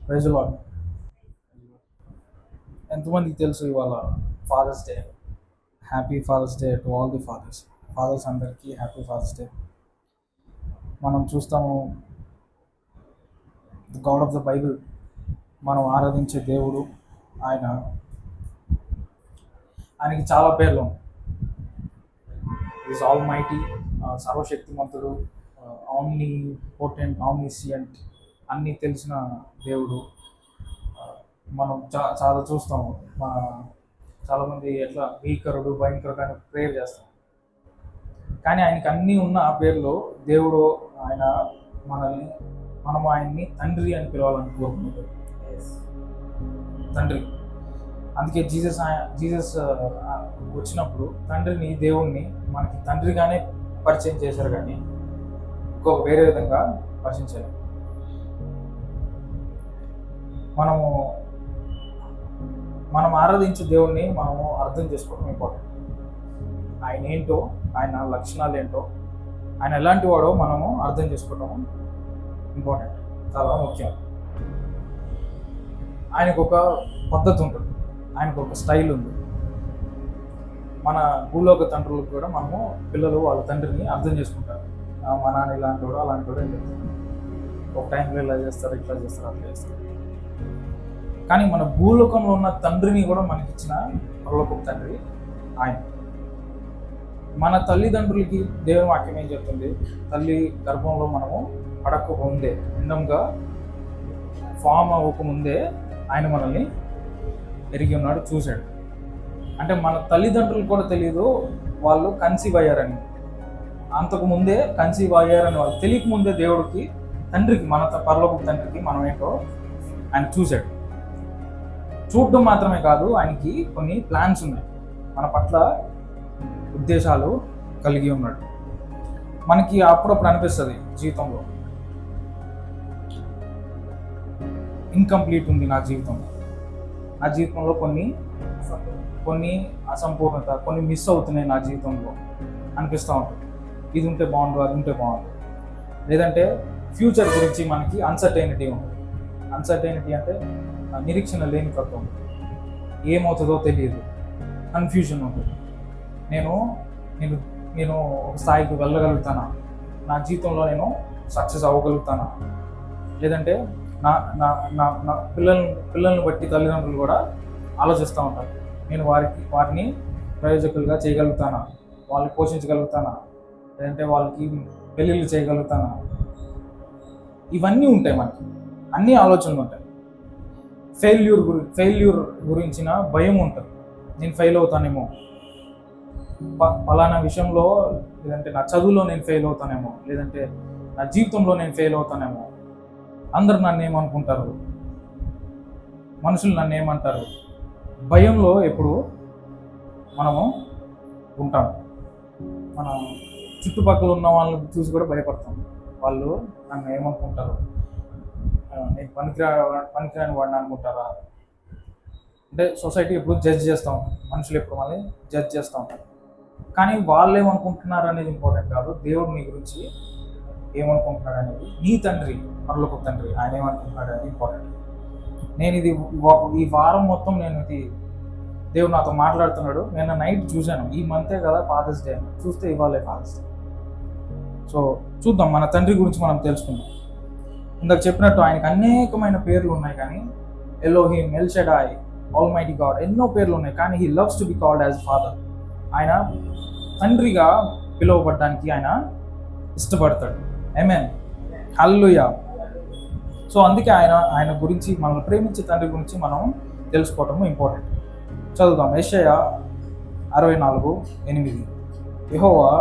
Praise lord. ఎంతమందికి తెలుసు ఇవాళ Father's Day? Happy Father's Day to all the fathers. Fathers అందరికీ హ్యాపీ ఫాదర్స్ డే. మనం చూస్తాము the God of the Bible, మనం ఆరాధించే దేవుడు ఆయనకి చాలా పేర్లు ఉన్నాయి. ఈజ్ ఆల్ మైటీ, సర్వశక్తిమంతుడు, ఆమ్ని పోటెంట్, ఆమ్నిసియంట్, అన్నీ తెలిసిన దేవుడు. మనం చాలా చూస్తాము. చాలామంది ఎట్లా భీకరుడు, భయంకరుడు అని ప్రేయర్ చేస్తాం. కానీ ఆయనకి అన్నీ ఉన్న పేర్లు దేవుడు మనం ఆయన్ని తండ్రి అని పిలవాలని కోరుకుంటాడు. తండ్రి. అందుకే జీసస్ వచ్చినప్పుడు తండ్రిని, దేవుణ్ణి మనకి తండ్రిగానే పరిచయం చేశారు, కానీ ఇంకొక వేరే విధంగా పరిచయం చేయలేదు. మనం ఆరాధించే దేవుణ్ణి మనము అర్థం చేసుకోవడం ఇంపార్టెంట్. ఆయన ఏంటో, ఆయన లక్షణాలు ఏంటో, ఆయన ఎలాంటి వాడో మనము అర్థం చేసుకోవడం ఇంపార్టెంట్, చాలా ముఖ్యం. ఆయనకు ఒక పద్ధతి ఉంటుంది, ఆయనకు ఒక స్టైల్ ఉంది. మన భూలోక తండ్రులకు కూడా మనము పిల్లలు వాళ్ళ తండ్రిని అర్థం చేసుకుంటారు. మా నాన్న ఇలాంటి వాడు, అలాంటి వాడు అని చెప్తారు. ఒక టైంలో ఇలా చేస్తారు, ఇట్లా చేస్తారు, అట్లా చేస్తారు. కానీ మన భూలోకంలో ఉన్న తండ్రిని కూడా మనకిచ్చిన పరలోకపు తండ్రి ఆయన. మన తల్లిదండ్రులకి దేవుని వాక్యం ఏం చెప్తుంది? తల్లి గర్భంలో మనము పడకముందే, పిండంగా ఫామ్ అవ్వకముందే ఆయన మనల్ని ఎరిగి ఉన్నాడు, చూశాడు. అంటే మన తల్లిదండ్రులకు కూడా తెలియదు వాళ్ళు కన్సీవ్ అయ్యారని. అంతకుముందే కన్సీవ్ అయ్యారని వాళ్ళు తెలియకముందే దేవుడికి, తండ్రికి, మన పరలోకపు తండ్రికి మనం ఏంటో ఆయన చూశాడు. చూడడం మాత్రమే కాదు, ఆయనకి కొన్ని ప్లాన్స్ ఉన్నాయి, మన పట్ల ఉద్దేశాలు కలిగి ఉన్నాడు. మనకి అప్పుడప్పుడు అనిపిస్తుంది జీవితంలో, ఇన్కంప్లీట్ ఉంది నా జీవితంలో కొన్ని అసంపూర్ణత, కొన్ని మిస్ అవుతున్నాయి నా జీవితంలో అనిపిస్తూ ఉంటుంది. ఇది ఉంటే బాగుండు, అది ఉంటే బాగుండు. లేదంటే ఫ్యూచర్ గురించి మనకి అన్సర్టైనిటీ ఉంటుంది. అన్సర్టైనిటీ అంటే నిరీక్షణ లేని తత్వం, ఏమవుతుందో తెలియదు, కన్ఫ్యూజన్ ఉంటుంది. నేను ఒక స్థాయికి వెళ్ళగలుగుతానా, నా జీవితంలో నేను సక్సెస్ అవ్వగలుగుతానా, లేదంటే నా పిల్లల్ని బట్టి తల్లిదండ్రులు కూడా ఆలోచిస్తూ ఉంటారు. నేను వారిని ప్రయోజకులుగా చేయగలుగుతానా, వాళ్ళని పోషించగలుగుతానా, లేదంటే వాళ్ళకి పెళ్ళిళ్ళు చేయగలుగుతానా. ఇవన్నీ ఉంటాయి, మనకి అన్ని ఆలోచనలు ఉంటాయి. ఫెయిల్యూర్ గురించిన భయం ఉంటుంది. నేను ఫెయిల్ అవుతానేమో, పలానా విషయంలో, లేదంటే నా చదువులో నేను ఫెయిల్ అవుతానేమో, లేదంటే నా జీవితంలో నేను ఫెయిల్ అవుతానేమో, అందరు నన్ను ఏమనుకుంటారు, మనుషులు నన్ను ఏమంటారు, భయంలో ఎప్పుడు మనము ఉంటాం. మనం చుట్టుపక్కల ఉన్న వాళ్ళని చూసి కూడా భయపడతాం. వాళ్ళు నన్ను ఏమనుకుంటారు, నేను పనికిరాని వాడిని అనుకుంటారా. అంటే సొసైటీ ఎప్పుడు జడ్జ్ చేస్తూ ఉంటాం, మనుషులు ఎప్పుడు మనల్ని జడ్జ్ చేస్తూ ఉంటారు. కానీ వాళ్ళు ఏమనుకుంటున్నారు అనేది ఇంపార్టెంట్ కాదు, దేవుడు నీ గురించి ఏమనుకుంటున్నాడు అనేది, నీ తండ్రి, పరలోకపు తండ్రి, ఆయన ఏమనుకుంటున్నాడు అనేది ఇంపార్టెంట్. నేను ఈ వారం మొత్తం దేవుడు నాతో మాట్లాడుతున్నాడు. నేను నైట్ చూశాను, ఈ మంతే కదా ఫాదర్స్ డే, చూస్తే ఇవాళే ఫాదర్స్ డే. సో చూద్దాం, మన తండ్రి గురించి మనం తెలుసుకుందాం. ఇందాక చెప్పినట్టు ఆయనకు అనేకమైన పేర్లు ఉన్నాయి, కానీ Elohim, L Shaddai, all mighty God, ఎన్నో పేర్లు ఉన్నాయి. కానీ he loves to be called as father. ఆయన తండ్రిగా పిలువబడడానికి ఆయన ఇష్టపడతాడు. ఆమేన్, హల్లెలూయా. సో అందుకే ఆయన గురించి, మనల్ని ప్రేమించే తండ్రి గురించి మనం తెలుసుకోవటం ఇంపార్టెంట్. చదువుదాం. యెషయా 64:8. యెహోవా,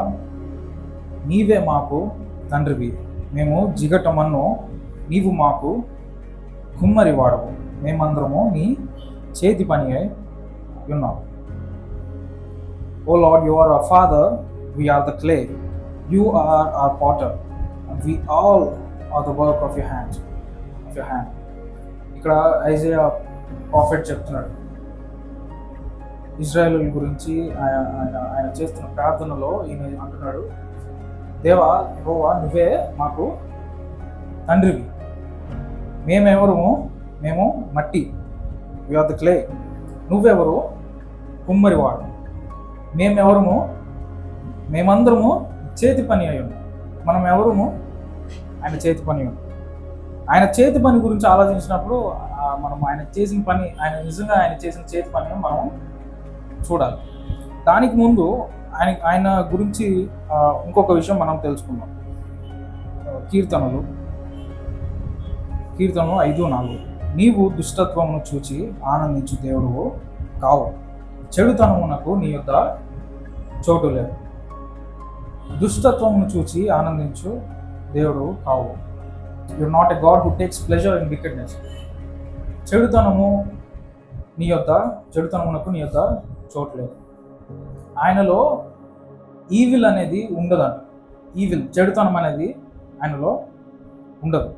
నీవే మాకు తండ్రివి, మేము జిగటమన్ను, నీవు మాకు కుమ్మరి వాడవు, మేమందరము నీ చేతి పని అయి ఉన్నాం. O Lord, you are our father, we are the clay, you are our potter, and we all are the work of your hand. ఇక్కడ ఐజయా ప్రాఫెట్ చెప్తున్నాడు ఇజ్రాయేల్ గురించి. ఆయన చేస్తున్న ప్రార్థనలో ఈయన అంటున్నాడు, దేవా, యెహోవా, నువ్వే మాకు తండ్రివి, మేమెవరము మేము మట్టి, యు ఆర్ ద క్లే. నువ్వెవరు? కుమ్మరివాడు. మేమెవరము? మేమందరము చేతి పని అయి ఉన్నాం. మనం ఎవరము? ఆయన చేతి పని ఉన్నాం. ఆయన చేతి పని గురించి ఆలోచించినప్పుడు మనం ఆయన చేసిన పని, ఆయన చేసిన చేతి పని మనం చూడాలి. దానికి ముందు ఆయన గురించి ఇంకొక విషయం మనం తెలుసుకుందాం. కీర్తనలు 5:4. నీవు దుష్టత్వమును చూచి ఆనందించు దేవుడు కావు, చెడుతనమునకు నీ యొద్ద చోటు లేదు. దుష్టత్వమును చూచి ఆనందించు దేవుడు కావు. You are not a God who takes pleasure in wickedness. చెడుతనమునకు నీ యొద్ద చోటు లేదు. ఆయనలో ఈవిల్ అనేది ఉండదంట. చెడుతనం అనేది ఆయనలో ఉండదు.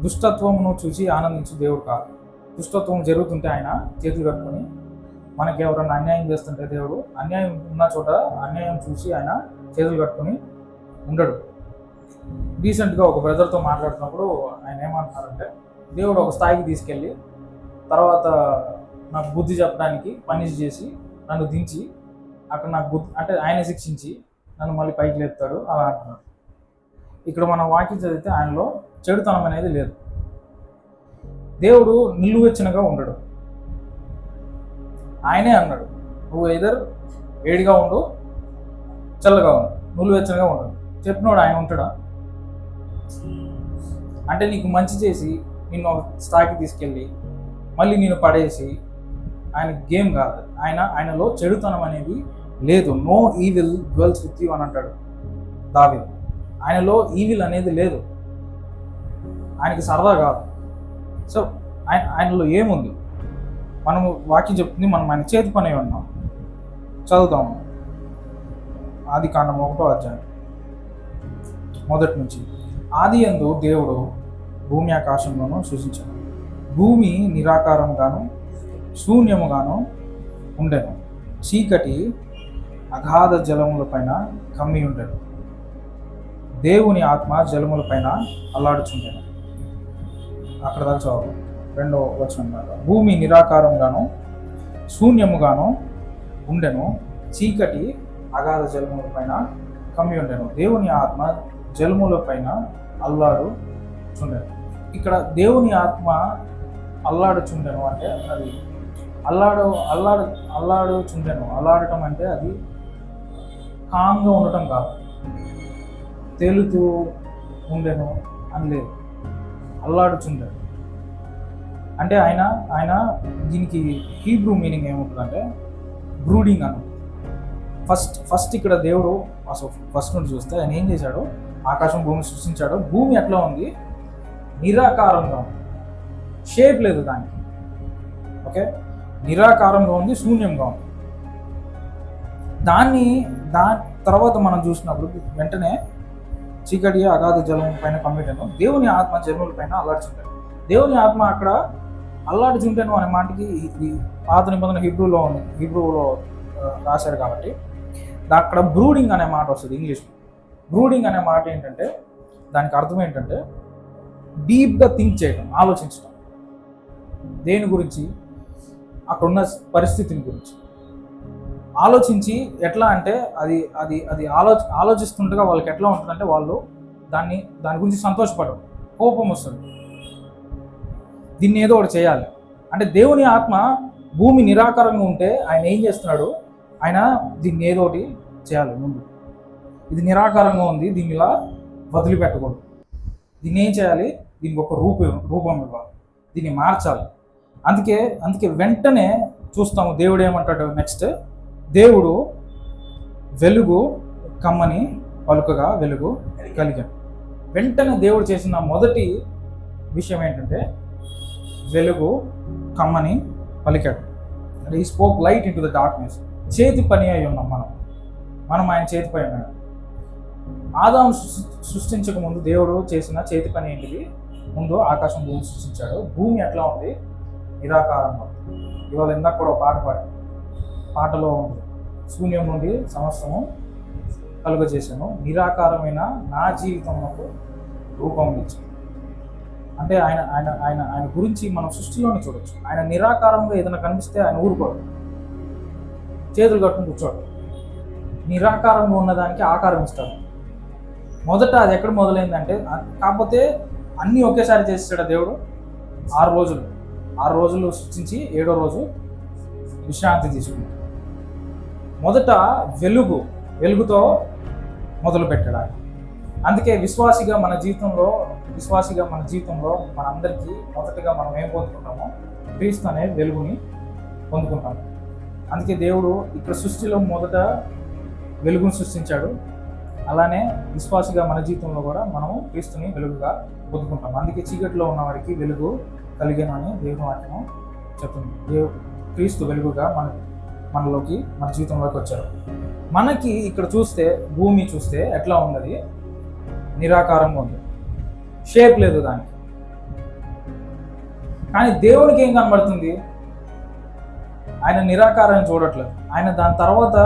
దుష్టత్వమును చూసి ఆనందించు దేవుడు కాదు. దుష్టత్వం జరుగుతుంటే ఆయన చేతులు కట్టుకొని, మనకి ఎవరన్నా అన్యాయం చేస్తుంటే దేవుడు అన్యాయం ఉన్న చోట అన్యాయం చూసి ఆయన చేతులు కట్టుకొని ఉండడు. రీసెంట్గా ఒక బ్రదర్తో మాట్లాడుతున్నప్పుడు ఆయన ఏమంటున్నారంటే, దేవుడు ఒక స్థాయికి తీసుకెళ్ళి తర్వాత నాకు బుద్ధి చెప్పడానికి పనిష్ చేసి నన్ను దించి అక్కడ నాకు బుద్ధి అంటే ఆయన శిక్షించి నన్ను మళ్ళీ పైకి లేపుతాడు అలా అంటున్నాడు. ఇక్కడ మనం వాక్యం చదివితే ఆయనలో చెడుతనం అనేది లేదు. దేవుడు నిలువెచ్చనగా ఉండడు. ఆయనే అన్నాడు, నువ్వు ఎదర్ వేడిగా ఉండు, చల్లగా ఉండు, నిలువెచ్చనగా ఉండడు. చెప్పినోడు ఆయన ఉంటాడా? అంటే నీకు మంచి చేసి నిన్ను స్థాయికి తీసుకెళ్ళి మళ్ళీ నేను పడేసి ఆయన గేమ్ కాదు. ఆయనలో చెడుతనం అనేది లేదు. No evil dwells with you అని అంటాడు దావీదు. ఆయనలో ఈవిల్ అనేది లేదు. ఆయనకి సరదా కాదు. సో ఆయనలో ఏముంది? మనము వాక్యం చెప్తుంది, మనం ఆయన చేతి పని ఉన్నాం. చదువుతాము. ఆదికాండం 1వ అధ్యాయం మొదటి నుంచి. ఆదియందు దేవుడు భూమి ఆకాశంలోనూ సృజించాడు. భూమి నిరాకారంగాను శూన్యముగాను ఉండెను. చీకటి అగాధ జలములపైన కమ్మి ఉండెను. దేవుని ఆత్మ జలములపైన అల్లాడుచుండెను. అక్కడ దాకా చదువు. 2వ వచనం. భూమి నిరాకారంగాను శూన్యముగాను ఉండెను. చీకటి అగాధ జలములపైన కమ్మి ఉండెను. దేవుని ఆత్మ జలములపైన అల్లాడుచుండెను. ఇక్కడ దేవుని ఆత్మ అల్లాడుచుండెను అంటే అది అల్లాడుచుండెను. అల్లాడటం అంటే అది కామ్గా ఉండటం కాదు, తేలుతూ ఉండెను అని లేదు. అల్లాడుచుండెను అంటే ఆయన దీనికి హీబ్రూ మీనింగ్ ఏముంటుందంటే బ్రూడింగ్ అన్న. ఫస్ట్ ఇక్కడ దేవుడు అసలు ఫస్ట్ నుండి చూస్తే ఆయన ఏం చేశాడు? ఆకాశం భూమి సృష్టించాడు. భూమి ఎట్లా ఉంది? నిరాకారంగా ఉంది, షేప్ లేదు దానికి. ఓకే, నిరాకారంగా ఉంది, శూన్యంగా ఉంది. దాని తర్వాత మనం చూసినప్పుడు వెంటనే చీకటి అగాధ జలం పైన కమ్మిటను. దేవుని ఆత్మ జలముల పైన అల్లాడుచుంటాడు. దేవుని ఆత్మ అక్కడ అల్లాడుచుంటాను అనే మాటకి ఇది పాత నిబంధన హీబ్రూలో రాశారు కాబట్టి అక్కడ బ్రూడింగ్ అనే మాట వస్తుంది ఇంగ్లీష్లో. బ్రూడింగ్ అనే మాట ఏంటంటే దానికి అర్థం ఏంటంటే డీప్గా థింక్ చేయడం, ఆలోచించడం. దేని గురించి? అక్కడున్న పరిస్థితిని గురించి ఆలోచించి ఎట్లా అంటే అది అది అది ఆలోచిస్తుండగా వాళ్ళకి ఎట్లా ఉంటుందంటే వాళ్ళు దాని గురించి సంతోషపడరు, కోపం వస్తుంది, దీన్ని ఏదో ఒకటి చేయాలి అంటే. దేవుని ఆత్మ భూమి నిరాకారంగా ఉంటే ఆయన ఏం చేస్తున్నాడు? ఆయన దీన్ని ఏదో ఒకటి చేయాలి. ముందు ఇది నిరాకారంగా ఉంది, దీన్ని ఇలా వదిలిపెట్టకూడదు. దీన్ని ఏం చేయాలి? దీనికి ఒక రూపం ఇవ్వాలి, దీన్ని మార్చాలి. అందుకే వెంటనే చూస్తాము దేవుడు ఏమంటాడు నెక్స్ట్. దేవుడు వెలుగు కమ్మని పలుకగా వెలుగు కలిగాడు. వెంటనే దేవుడు చేసిన మొదటి విషయం ఏంటంటే వెలుగు కమ్మని పలికాడు. అంటే ఈ spoke light in to the darkness. చేతి పని అయి ఉన్నాం మనం ఆయన చేతి పని ఉన్నాడు. ఆదాము సృష్టించక ముందు దేవుడు చేసిన చేతి పని ఏంటిది? ముందు ఆకాశం భూమి సృష్టించాడు. భూమి ఎట్లా ఉంది? నిరాకారంగా. ఇవాళ ఇందాక కూడా పాటలో ఉంది, శూన్యం నుండి సమస్తము కలుగజేశాను, నిరాకారమైన నా జీవితంలో రూపం ఇచ్చాను. అంటే ఆయన ఆయన ఆయన ఆయన గురించి మనం సృష్టిలోనే చూడొచ్చు. ఆయన నిరాకారంగా ఏదైనా కనిపిస్తే ఆయన ఊరుకోడు, చేతులు కట్టుకుని కూర్చోడు. నిరాకారంగా ఉన్నదానికి ఆకారం ఇస్తాడు. మొదట అది ఎక్కడ మొదలైందంటే, కాకపోతే అన్నీ ఒకేసారి చేసాడు దేవుడు. 6 రోజులు సృష్టించి 7వ రోజు విశ్రాంతి తీసుకున్నాడు. మొదట వెలుగుతో మొదలు పెట్టాడు ఆయన. అందుకే విశ్వాసిగా మన జీవితంలో మనందరికీ మొదటగా మనం ఏం పొందుకుంటామో క్రీస్తు అనే వెలుగుని పొందుకుంటాము. అందుకే దేవుడు ఇక్కడ సృష్టిలో మొదట వెలుగును సృష్టించాడు. అలానే విశ్వాసిగా మన జీవితంలో కూడా మనము క్రీస్తుని వెలుగుగా పొందుకుంటాం. అందుకే చీకటిలో ఉన్న వారికి వెలుగు కలిగేనని దేవుని వాక్యం చెప్తుంది. క్రీస్తు వెలుగుగా మనలోకి మన జీవితంలోకి వచ్చారు. మనకి ఇక్కడ చూస్తే భూమి చూస్తే ఎట్లా ఉన్నది? నిరాకారంగా ఉంది, షేప్ లేదు దానికి. కానీ దేవునికి ఏం కనబడుతుంది? ఆయన నిరాకారాన్ని చూడట్లేదు. ఆయన దాని తర్వాత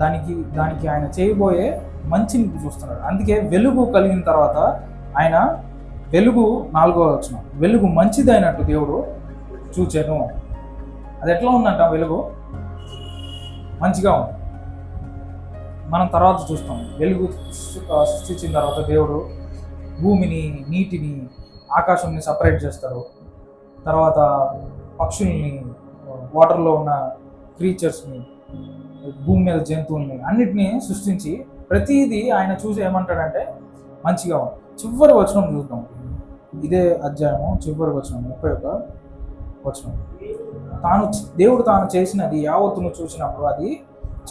దానికి ఆయన చేయబోయే మంచిని చూస్తున్నాడు. అందుకే వెలుగు కలిగిన తర్వాత ఆయన వెలుగు 4వ వచనం, వెలుగు మంచిదైనట్టు దేవుడు చూచాను. అది ఎట్లా ఉందంట? వెలుగు మంచిగా ఉంది. మనం తర్వాత చూస్తాం. వెలుగు సృష్టించిన తర్వాత దేవుడు భూమిని, నీటిని, ఆకాశాన్ని సపరేట్ చేస్తారు. తర్వాత పక్షుల్ని, వాటర్లో ఉన్న క్రీచర్స్ని, భూమి మీద జంతువుల్ని అన్నిటినీ సృష్టించి ప్రతిదీ ఆయన చూసి ఏమంటాడంటే మంచిగా ఉంది. చివరి వచనం చూద్దాం. ఇదే అధ్యాయము చివరి వచనం 31వ వచనం. దేవుడు తాను చేసినది యావత్తును చూసినప్పుడు అది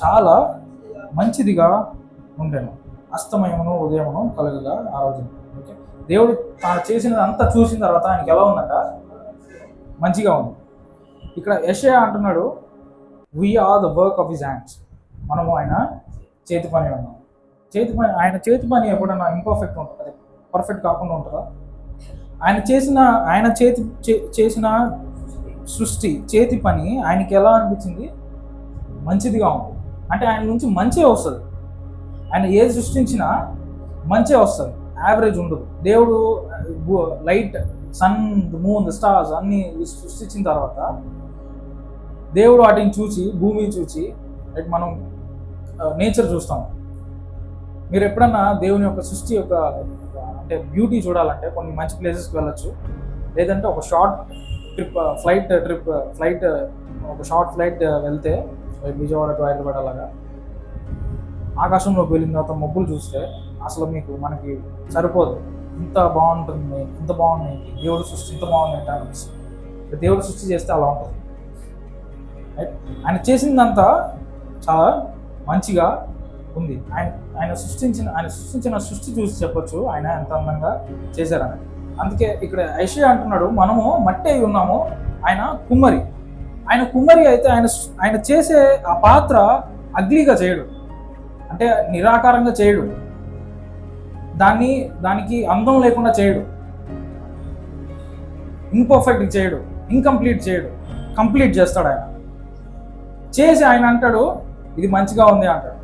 చాలా మంచిదిగా ఉండెను. అస్తమయమును ఉదయమును కలుగగా ఆరోజును. ఓకే, దేవుడు తాను చేసినది అంతా చూసిన తర్వాత ఆయనకి ఎలా ఉందంట? మంచిగా ఉంది. ఇక్కడ యెషయా అంటున్నాడు, we are the work of his hands. మనము ఆయన చేతి పని ఉన్నాం. ఆయన చేతి పని ఎప్పుడన్నా ఇంపర్ఫెక్ట్ ఉంటుంది, పర్ఫెక్ట్ కాకుండా ఉంటుందా? ఆయన చేసిన సృష్టి, చేతి పని ఆయనకి ఎలా అనిపించింది? మంచిదిగా ఉంది. అంటే ఆయన నుంచి మంచే వస్తుంది. ఆయన ఏది సృష్టించినా మంచే వస్తుంది, యావరేజ్ ఉండదు. దేవుడు లైట్, సన్, మూన్, స్టార్స్ అన్నీ సృష్టించిన తర్వాత దేవుడు వాటిని చూసి, భూమిని చూసి, మనం నేచర్ చూస్తాం. మీరు ఎప్పుడన్నా దేవుని యొక్క సృష్టి యొక్క అంటే బ్యూటీ చూడాలంటే కొన్ని మంచి ప్లేసెస్కి వెళ్ళచ్చు. లేదంటే ఒక షార్ట్ ఫ్లైట్ ఒక షార్ట్ ఫ్లైట్ వెళ్తే విజయవాడ టు హైదరాబాద్ అలాగా ఆకాశంలోకి వెళ్ళిన తర్వాత మబ్బులు చూస్తే అసలు మనకి సరిపోదు. ఇంత బాగుంటుంది, ఇంత బాగుంది, దేవుడు సృష్టి ఇంత బాగుంది అంటే అనిపిస్తుంది. దేవుడు సృష్టి చేస్తే అలా ఉంటుంది. ఆయన చేసిందంతా చాలా మంచిగా ఉంది. ఆయన సృష్టించిన సృష్టి చూసి చెప్పొచ్చు ఆయన ఎంత అందంగా చేశారని. అందుకే ఇక్కడ యెషయా అంటున్నాడు, మనము మట్టి అయి ఉన్నాము, ఆయన కుమ్మరి అయితే ఆయన చేసే ఆ పాత్ర అగ్లీగా చేయడు, అంటే నిరాకారంగా చేయడు, దానికి అందం లేకుండా చేయడు, ఇంపర్ఫెక్ట్ చేయడు, ఇన్కంప్లీట్ చేయడు, కంప్లీట్ చేస్తాడు. ఆయన చేసి ఆయన అంటాడు ఇది మంచిగా ఉంది అంటాడు.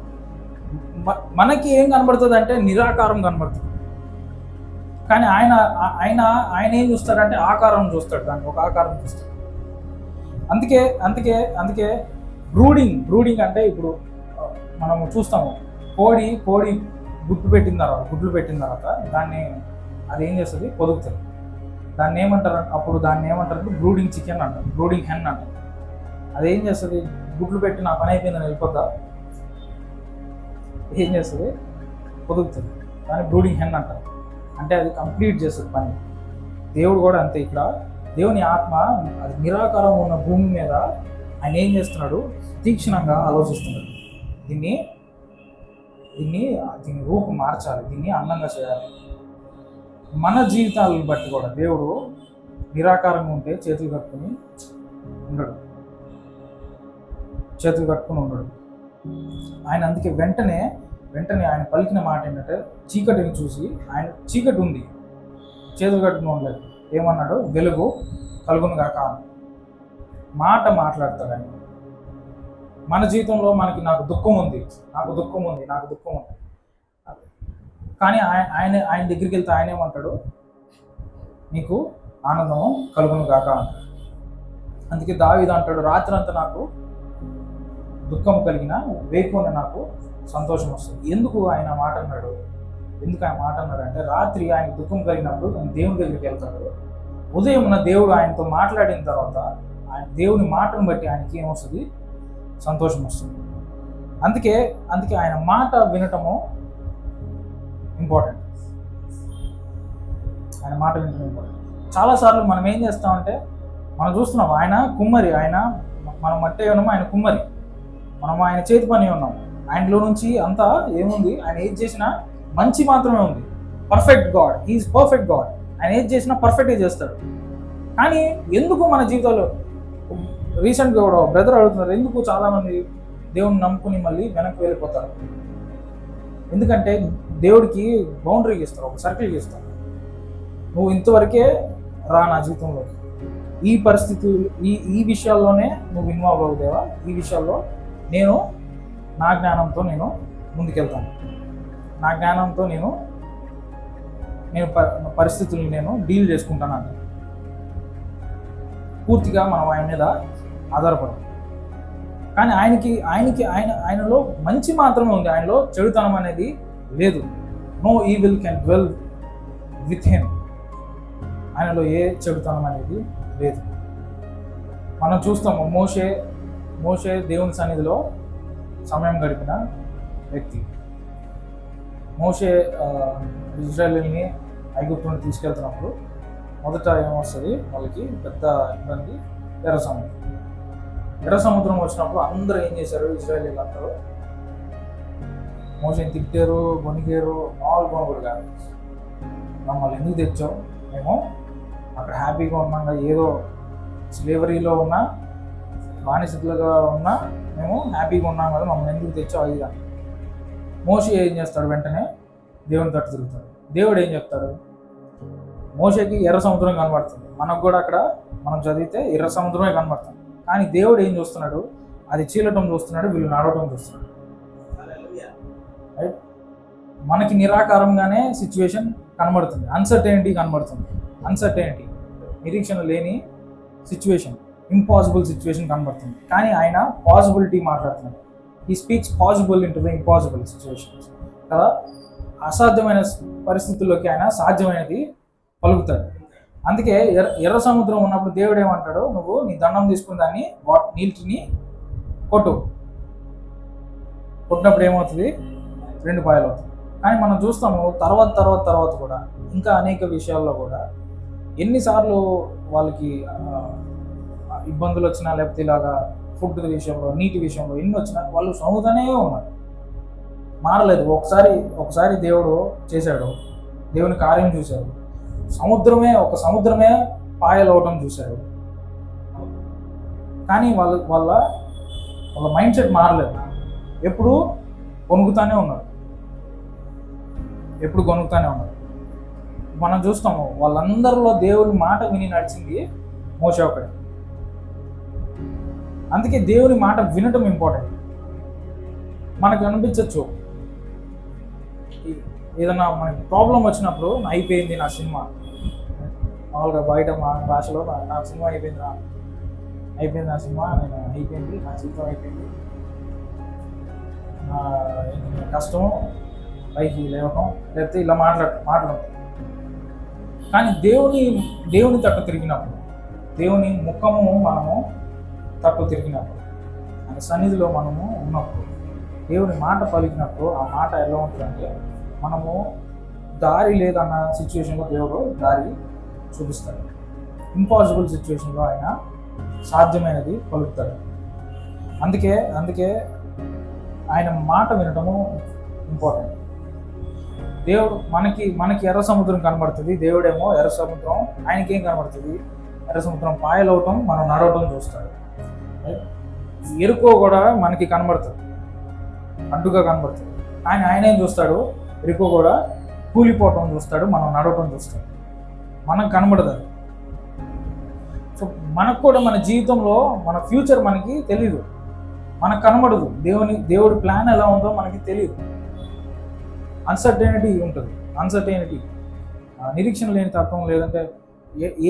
మనకి ఏం కనబడుతుంది అంటే నిరాకారం కనబడుతుంది. కానీ ఆయన ఏం చూస్తాడంటే ఆకారం చూస్తాడు, దానికి ఒక ఆకారం చూస్తాడు. అందుకే బ్రూడింగ్ అంటే ఇప్పుడు మనము చూస్తాము, కోడి గుడ్లు పెట్టిన తర్వాత దాన్ని అది ఏం చేస్తుంది? పొదుగుతుంది. దాన్ని ఏమంటారు? బ్రూడింగ్ చికెన్ అంటారు, బ్రూడింగ్ హెన్ అంటారు. అదేం చేస్తుంది? గుడ్లు పెట్టి నా పని అయిపోయిందని వెళ్ళిపోద్దా? ఏం చేస్తుంది? పొదుగుతుంది. దాన్ని బ్రూడింగ్ హెన్ అంటారు. అంటే అది కంప్లీట్ చేస్తుంది పని. దేవుడు కూడా అంతే. ఇక్కడ దేవుని ఆత్మ అది నిరాకారం ఉన్న భూమి మీద ఆయన ఏం చేస్తున్నాడు? తీక్షణంగా ఆలోచిస్తున్నాడు. దీన్ని రూపం మార్చాలి, దీన్ని అందంగా చేయాలి. మన జీవితాలను బట్టి కూడా దేవుడు నిరాకారంగా ఉంటే చేతులు కట్టుకుని ఉండడు. ఆయన అందుకే వెంటనే ఆయన పలికిన మాట ఏంటంటే, చీకటిని చూసి, ఆయన చీకటి ఉంది, చేతులు కట్టుకుని ఉండలేదు, ఏమన్నాడు? వెలుగు కలుగును గాక మాట మాట్లాడతాడు ఆయన. మన జీవితంలో నాకు దుఃఖం ఉంది. కానీ ఆయన దగ్గరికి వెళ్తే ఆయన ఏమంటాడు? నీకు ఆనందము కలుగును గాక అంటాడు. అందుకే దావీదు అంటాడు, రాత్రంతా నాకు దుఃఖం కలిగిన వేకువన నాకు సంతోషం వస్తుంది. ఎందుకు ఆయన మాట అన్నాడు? అంటే రాత్రి ఆయన దుఃఖం కలిగినప్పుడు ఆయన దేవుని దగ్గరికి వెళ్తాడు. ఉదయం దేవుడు ఆయనతో మాట్లాడిన తర్వాత ఆయన దేవుని మాటను బట్టి ఆయనకి ఏమొస్తుంది? సంతోషం వస్తుంది. అందుకే ఆయన మాట వినటము ఇంపార్టెంట్. ఆయన మాట వినటం ఇంపార్టెంట్. చాలాసార్లు మనం ఏం చేస్తామంటే, మనం చూస్తున్నాం ఆయన కుమ్మరి, మనం మట్టే ఉన్నాము, ఆయన కుమ్మరి, మనం ఆయన చేతి పని ఉన్నాం. ఆయనలో నుంచి అంతా ఏముంది? ఆయన ఏది చేసినా మంచి మాత్రమే ఉంది. Perfect God, he is perfect God. ఆయన ఏది చేసినా పర్ఫెక్ట్గా చేస్తాడు. కానీ ఎందుకు మన జీవితాల్లో, రీసెంట్గా కూడా బ్రదర్ అడుగుతున్నారు, ఎందుకు చాలామంది దేవుని నమ్ముకుని మళ్ళీ వెనక్కి వెళ్ళిపోతారు? ఎందుకంటే దేవుడికి బౌండరీ ఇస్తారు, ఒక సర్కిల్ ఇస్తారు. నువ్వు ఇంతవరకే రా నా జీవితంలోకి, ఈ పరిస్థితి ఈ విషయాల్లోనే నువ్వు ఇన్వాల్వ్ అవుతావా? ఈ విషయాల్లో నేను నా జ్ఞానంతో నేను ముందుకెళ్తాను, నా జ్ఞానంతో నేను పరిస్థితుల్ని నేను డీల్ చేసుకుంటాను అంట. పూర్తిగా మనం ఆయన మీద ఆధారపడదు. కానీ ఆయనలో మంచి మాత్రమే ఉంది, ఆయనలో చెడుతనం అనేది లేదు. No evil can dwell with him. ఆయనలో ఏ చెడుతనం అనేది లేదు. మనం చూస్తాము, మోషే దేవుని సన్నిధిలో సమయం గడిపిన వ్యక్తి. మోషే ఇజ్రాయేలుని ఐగుప్తు నుండి తీసుకెళ్తున్నప్పుడు మొదట ఏమొస్తుంది వాళ్ళకి? పెద్ద ఇబ్బంది, ఎర్ర సముద్రం వచ్చినప్పుడు అందరూ ఏం చేశారు? ఇజ్రాయేలీలు అందరూ మోషేని తిట్టారు, గొనిగారు. మామూలు కొనుగోడు కాదు. మమ్మల్ని ఎందుకు తెచ్చావు? మేము అక్కడ హ్యాపీగా ఉన్నాం, ఏదో స్లేవరీలో ఉన్నా, బానిసలుగా ఉన్నా మేము హ్యాపీగా ఉన్నాం కదా, మమ్మల్ని ఎందుకు తెచ్చావు? అదిగా మోషే ఏం చేస్తాడు? వెంటనే దేవుని తట్టు తిరుగుతాడు. దేవుడు ఏం చెప్తాడు? మోషేకి ఎర్ర సముద్రం కనబడుతుంది. మనకు కూడా అక్కడ మనం చదివితే ఎర్ర సముద్రమే కనబడుతుంది. కానీ దేవుడు ఏం చూస్తున్నాడు? అది చీలటం చూస్తున్నాడు, వీళ్ళు నడవటం చూస్తున్నాడు. రైట్? మనకి నిరాకారంగానే సిచ్యువేషన్ కనబడుతుంది, అన్సర్టైనిటీ కనబడుతుంది. నిరీక్షణ లేని సిచ్యువేషన్, ఇంపాసిబుల్ సిచ్యువేషన్ కనబడుతుంది. కానీ ఆయన పాసిబిలిటీ మాట్లాడుతున్నాడు. He speaks possible into the impossible situations కదా. అసాధ్యమైన పరిస్థితుల్లోకి ఆయన సాధ్యమైనది పలుకుతాడు. అందుకే ఎర్ర సముద్రం ఉన్నప్పుడు దేవుడు ఏమంటాడు? నువ్వు నీ దండం తీసుకుని దాన్ని నీటిని కొట్టినప్పుడు ఏమవుతుంది? 2 పాయలు అవుతుంది. కానీ మనం చూస్తాము తర్వాత కూడా ఇంకా అనేక విషయాల్లో కూడా ఎన్నిసార్లు వాళ్ళకి ఇబ్బందులు వచ్చినా, లేకపోతే ఇలాగా ఫుడ్ విషయంలో, నీటి విషయంలో ఎన్ని వచ్చినా వాళ్ళు సముద్రనే ఉన్నారు, మారలేదు. ఒకసారి దేవుడు చేశాడు, దేవుని కార్యం చూశాడు. ఒక సముద్రమే పాయలవటం చూశాడు. కానీ వాళ్ళ మైండ్ సెట్ మారలేదు. ఎప్పుడు కొనుక్కుతానే ఉన్నారు. మనం చూస్తాము వాళ్ళందరిలో దేవుని మాట విని నడిచింది మోషే ఒకడే. అందుకే దేవుని మాట వినటం ఇంపార్టెంట్. మనకు అనిపించవచ్చు, ఏదన్నా మనకి ప్రాబ్లం వచ్చినప్పుడు అయిపోయింది నా సినిమా, మామూలుగా బయట మా భాషలో నా సినిమా అయిపోయింది నా సినిమా, నేను అయిపోయింది, నా జీవితం అయిపోయింది, నా కష్టం పైకి లేవటం, లేకపోతే ఇలా మాట్లాడటం. కానీ దేవుని తట్టు తిరిగినప్పుడు, దేవుని ముఖము మనము తట్టు తిరిగినప్పుడు, ఆయన సన్నిధిలో మనము ఉన్నప్పుడు, దేవుని మాట పలికినప్పుడు ఆ మాట ఎలా ఉంటుందంటే, మనము దారి లేదన్న సిచ్యువేషన్లో దేవుడు దారి చూపిస్తాడు. ఇంపాసిబుల్ సిచ్యువేషన్లో ఆయన సాధ్యమైనది పలుకుతాడు. అందుకే ఆయన మాట వినటము ఇంపార్టెంట్. దేవుడు మనకి ఎర్ర సముద్రం కనబడుతుంది, దేవుడేమో ఎర్ర సముద్రం ఆయనకేం కనబడుతుంది? ఎర్ర సముద్రం పాయలవటం, మనం నడవటం చూస్తాడు. ఎరుకో కూడా మనకి కనబడుతుంది, అడ్డుగా కనబడుతుంది. కానీ ఆయన ఏం చూస్తాడు? ఎరుకో కూడా కూలిపోవటం చూస్తాడు, మనం నడవటం చూస్తాడు. మనకు కనబడదు అది. సో మనకు కూడా మన జీవితంలో మన ఫ్యూచర్ మనకి తెలీదు, మనకు కనబడదు. దేవుడి ప్లాన్ ఎలా ఉందో మనకి తెలియదు. అన్సర్టైనిటీ ఉంటుంది, నిరీక్షణ లేని తత్వం, లేదంటే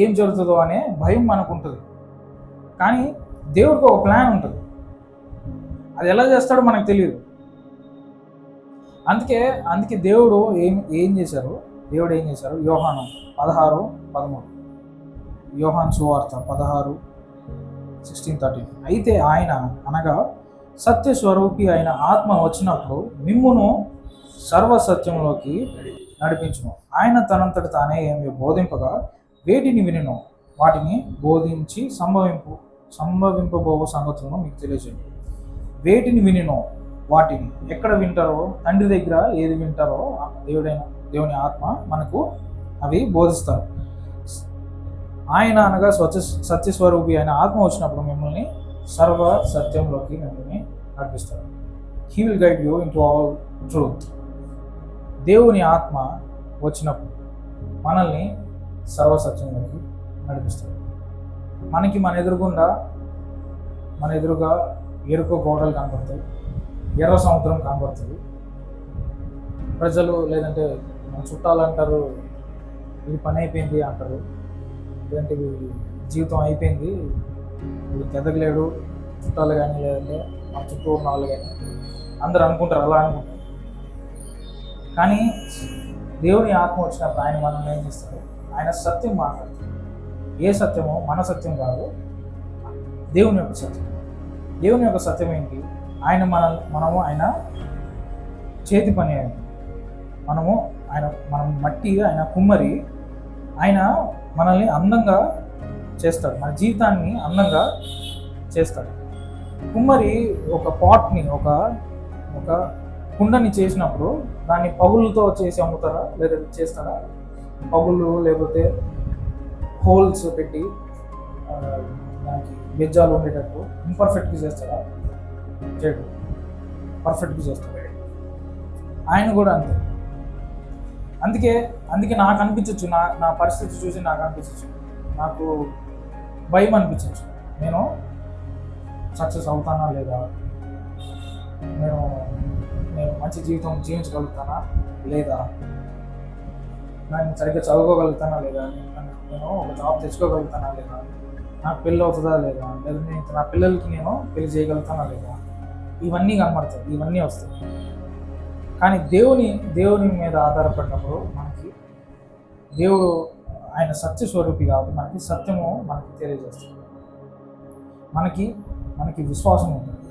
ఏం జరుగుతుందో అనే భయం మనకు ఉంటుంది. కానీ దేవుడికి ఒక ప్లాన్ ఉంటుంది, అది ఎలా చేస్తాడో మనకు తెలియదు. అందుకే దేవుడు ఏం చేశారు యోహాను 16:13, యోహాను సువార్త 16:16-13. అయితే ఆయన అనగా సత్యస్వరూపి అయిన ఆత్మ వచ్చినప్పుడు మిమ్మును సర్వసత్యంలోకి నడిపించును. ఆయన తనంతట తానే ఏమి బోధింపగా వేటిని వినును వాటిని బోధించి సంభవింపబోవు సంగతులను మీకు తెలియజేయండి. వేటిని వినును వాటిని ఎక్కడ వింటారో, తండ్రి దగ్గర ఏది వింటారో దేవుని ఆత్మ మనకు అవి బోధిస్తారు. ఆయన అనగా సత్యస్వరూపి అయిన ఆత్మ వచ్చినప్పుడు మిమ్మల్ని సర్వ సత్యంలోకి మిమ్మల్ని నడిపిస్తాడు. He will guide you in to all truth. దేవుని ఆత్మ వచ్చినప్పుడు మనల్ని సర్వసత్యంలోకి నడిపిస్తాడు. మన ఎదురుగా ఎరుక గోడలు కనపడతాయి, ఎర్ర సముద్రం కనపడుతుంది. ప్రజలు లేదంటే మన చుట్టాలు అంటారు, ఇది పని అయిపోయింది అంటారు, లేదంటే జీవితం అయిపోయింది, వీడికి ఎదగలేడు, చుట్టాలు కానీ లేదంటే మన చుట్టూ ఉన్న వాళ్ళు కానీ అందరూ అనుకుంటారు, అలా అనుకుంటారు. కానీ దేవుని ఆత్మ వచ్చినప్పుడు ఆయన మనల్ని ఏం చేస్తాడు? ఆయన సత్యం మాట్లాడతాడు. ఏ సత్యమో మన సత్యం కాదు, దేవుని యొక్క సత్యం. దేవుని యొక్క సత్యం ఏంటి? మనము ఆయన చేతి పని, మనం మట్టి, ఆయన కుమ్మరి. ఆయన మనల్ని అందంగా చేస్తాడు, మన జీవితాన్ని అందంగా చేస్తాడు. కుమ్మరి ఒక పాట్ని, ఒక కుండని చేసినప్పుడు దాన్ని పగుళ్ళతో చేసి అమ్ముతారా లేదా చేస్తారా? పగుళ్ళు లేకపోతే హోల్స్ పెట్టి దానికి బెజ్జాలు ఉండేటట్టు ఇంపర్ఫెక్ట్గా చేస్తారా? చేయడు, పర్ఫెక్ట్గా చేస్తాడు. ఆయన కూడా అంతే. అందుకే నాకు అనిపించవచ్చు, నా పరిస్థితి చూసి నాకు అనిపించవచ్చు, నాకు భయం అనిపించవచ్చు, నేను సక్సెస్ అవుతానా లేదా, నేను మంచి జీవితం జీవించగలుగుతానా లేదా, నేను సరిగ్గా చదువుకోగలుగుతానా లేదా, నేను ఒక జాబ్ తెచ్చుకోగలుగుతానా లేదా, నాకు పెళ్ళి అవుతుందా లేదా, లేదా నా పిల్లలకి నేను పెళ్లి చేయగలుగుతానా లేదా, ఇవన్నీ కనబడతాయి, ఇవన్నీ వస్తాయి. కానీ దేవుని మీద ఆధారపడినప్పుడు మనకి దేవుడు ఆయన సత్యస్వరూపి కాబట్టి మనకి సత్యము మనకి తెలియజేస్తుంది, మనకి విశ్వాసం ఉంటుంది.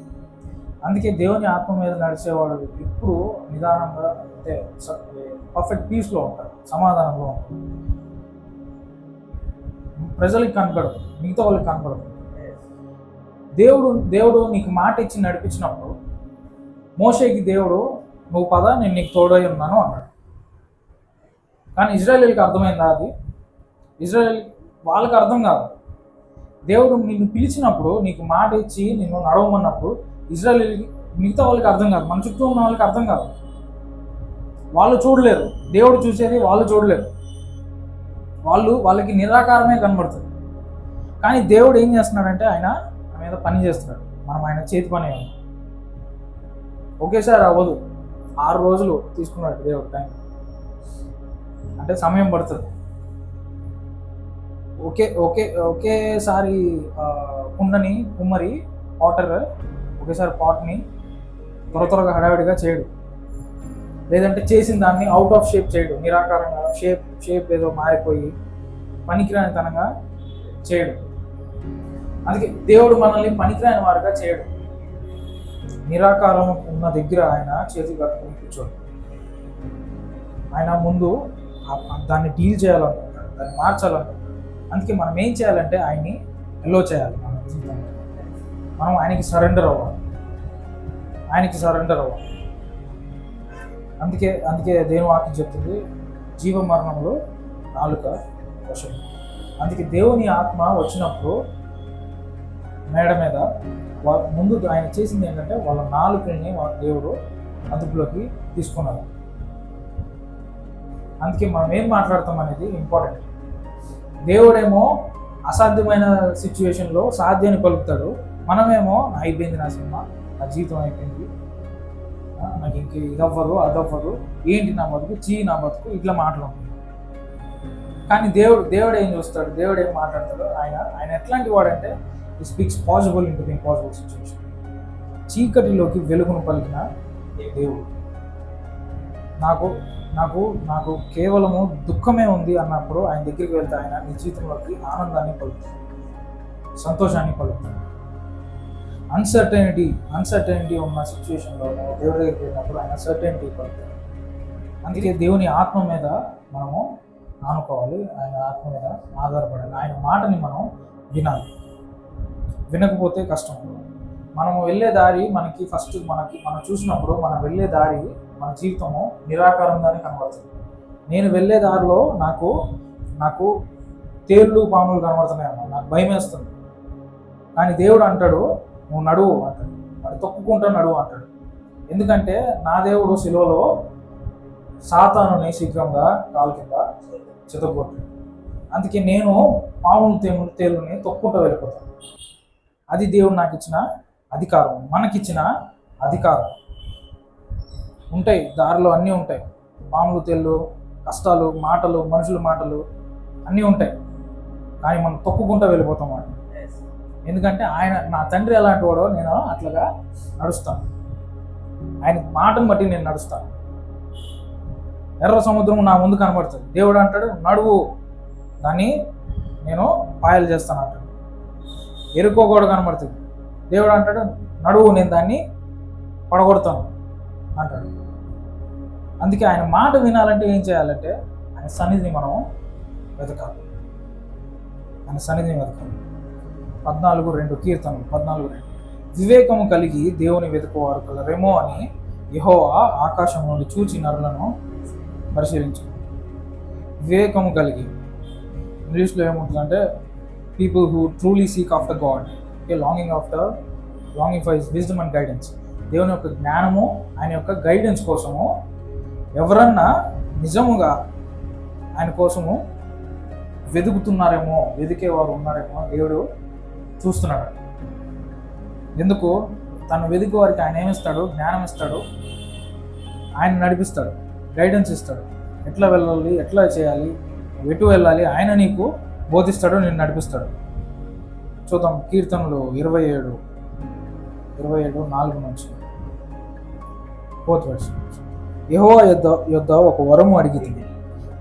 అందుకే దేవుని ఆత్మ మీద నడిచేవాడు ఎప్పుడు నిదానంగా, అంటే పర్ఫెక్ట్ పీస్లో ఉంటారు, సమాధానంలో ఉంటారు. ప్రజలకి కనపడదు, మిగతా వాళ్ళకి కనపడదు. దేవుడు నీకు మాట ఇచ్చి నడిపించినప్పుడు మోషేకి దేవుడు నువ్వు పద, నేను నీకు తోడై ఉన్నాను అన్నాడు. కానీ ఇజ్రాయేలీకి అర్థమైందా? అది వాళ్ళకి అర్థం కాదు. దేవుడు నిన్ను పిలిచినప్పుడు, నీకు మాట ఇచ్చి నిన్ను నడవమన్నప్పుడు ఇజ్రాయేలీకి, మిగతా వాళ్ళకి అర్థం కాదు, మన చుట్టూ ఉన్న వాళ్ళకి అర్థం కాదు. వాళ్ళు చూడలేరు, దేవుడు చూసేది వాళ్ళు చూడలేరు, వాళ్ళకి నిరాకారమే కనబడుతుంది. కానీ దేవుడు ఏం చేస్తున్నాడంటే ఆయన మీద పని చేస్తున్నాడు. మనం ఆయన చేతి పని ఒకేసారి అవ్వదు, 6 రోజులు తీసుకున్నాడు దేవుడు టైం, అంటే సమయం పడుతుంది. ఒకేసారి కుండని కుమ్మరి ఒకేసారి పాట్ని త్వరగా హడావిడిగా చేయడు, లేదంటే చేసిన దాన్ని అవుట్ ఆఫ్ షేప్ చేయడు, నిరాకారంగా షేప్ ఏదో మారిపోయి పనికిరాని తనంగా చేయడు. అందుకే దేవుడు మనల్ని పనికిరాని వారుగా చేయడు. నిరాకారం ఉన్న దగ్గర ఆయన చేతి కట్టుకుని కూర్చోడు. ఆయన ముందు దాన్ని డీల్ చేయాలనుకుంటాడు, దాన్ని మార్చాలనుకుంటాడు. అందుకే మనం ఏం చేయాలంటే ఆయన్ని ఎల్లో చేయాలి. మన జీవితంలో మనం ఆయనకి సరెండర్ అవ్వాలి. అందుకే దేవుని వాక్యం చెప్తుంది, జీవ మరణంలో నాలుక వశం. అందుకే దేవుని ఆత్మ వచ్చినప్పుడు మేడ మీద ముందు ఆయన చేసింది ఏంటంటే వాళ్ళ నాలుకల్ని దేవుడు అదుపులోకి తీసుకున్నారు. అందుకే మనం ఏం మాట్లాడతాం అనేది ఇంపార్టెంట్. దేవుడేమో అసాధ్యమైన సిచ్యువేషన్లో సాధ్యాన్ని పలుకుతాడు, మనమేమో అయిపోయింది నా సినిమా, నా జీవితం అయిపోయింది, నాకు ఇంక ఇది అవ్వదు అది అవ్వదు, ఏంటి నా బతుకు, నా బతుకు, ఇట్లా మాట్లాడుతుంది. కానీ దేవుడు ఏం చూస్తాడు, దేవుడు ఏం మాట్లాడతాడు, ఆయన ఎట్లాంటి వాడంటే he speaks possible into the impossible situation. చీకటిలోకి వెలుగును పలికిన దేవుడు. నాకు నాకు నాకు కేవలము దుఃఖమే ఉంది అన్నప్పుడు ఆయన దగ్గరికి వెళ్తే ఆయన నీ జీవితంలోకి ఆనందాన్ని పలుకుతాడు, సంతోషాన్ని పలుకుతాడు. అన్సర్టనిటీ ఉన్న సిచ్యువేషన్లో దేవుడి దగ్గరికి వెళ్ళినప్పుడు ఆయన సర్టనిటీ పలుకుతాడు. అందుకే దేవుని ఆత్మ మీద మనము ఆనుకోవాలి, ఆయన ఆత్మ మీద ఆధారపడాలి, ఆయన మాటని మనం వినాలి. వినకపోతే కష్టం. మనము వెళ్ళే దారి మనం చూసినప్పుడు మనం వెళ్ళే దారి మన జీవితము నిరాకారంగానే కనబడుతుంది. నేను వెళ్ళే దారిలో నాకు తేళ్ళు పాములు కనబడుతున్నాయమ్మా, నాకు భయం వేస్తుంది. కానీ దేవుడు అంటాడు నువ్వు నడువు అంటాడు, అది తొక్కుకుంటా నడువు అంటాడు. ఎందుకంటే నా దేవుడు శిలువలో సాతానుని శీఘ్రంగా కాలు కింద చితగొట్టాడు. అందుకే నేను పాములు తేలుని తొక్కుంటూ వెళ్ళిపోతాను. అది దేవుడు నాకు ఇచ్చిన అధికారం, మనకిచ్చిన అధికారం. ఉంటాయి దారిలో, అన్నీ ఉంటాయి, పాములు తేళ్ళు, కష్టాలు, మాటలు, మనుషుల మాటలు అన్నీ ఉంటాయి. కానీ మనం తొక్కుకుంటూ వెళ్ళిపోతాం వాడిని. ఎందుకంటే నా తండ్రి ఎలాంటి వాడో నేను అట్లాగా నడుస్తాను, ఆయన మాటను బట్టి నేను నడుస్తాను. ఎర్ర సముద్రం నా ముందు కనబడుతుంది, దేవుడు అంటాడు నడువు, దాన్ని నేను పాయలు చేస్తాను అంటాడు. ఎరుకో కూడా కనబడుతుంది, దేవుడు అంటాడు నడువు, నేను దాన్ని పడగొడతాను అంటాడు. అందుకే ఆయన మాట వినాలంటే ఏం చేయాలంటే ఆయన సన్నిధిని మనం వెతకాలి. 14:2 కీర్తనలు 14:2. వివేకము కలిగి దేవుని వెతుకువారు కలరేమో అని యెహోవా ఆకాశం నుండి చూచి నరులను పరిశీలించు. వివేకము కలిగి, ఇంగ్లీష్లో ఏముంటుందంటే people who truly seek after God, longing for his wisdom and guidance. దేవుని యొక్క జ్ఞానము, ఆయన యొక్క గైడెన్స్ కోసము ఎవరన్నా నిజముగా ఆయన కోసము వెతికేవారు ఉన్నారేమో దేవుడు చూస్తున్నాడు. ఎందుకు? తను వెతికే వారికి ఆయన ఏమిస్తాడు? జ్ఞానం ఇస్తాడు, ఆయన నడిపిస్తాడు, గైడెన్స్ ఇస్తాడు. ఎట్లా వెళ్ళాలి, ఎట్లా చేయాలి, ఎటు వెళ్ళాలి ఆయన నీకు బోధిస్తాడు, నేను నడిపిస్తాడు. చూద్దాం కీర్తనలు 27:4 నుంచి 4th verse. యెహోవా యొద్ద ఒక వరము అడిగితిని,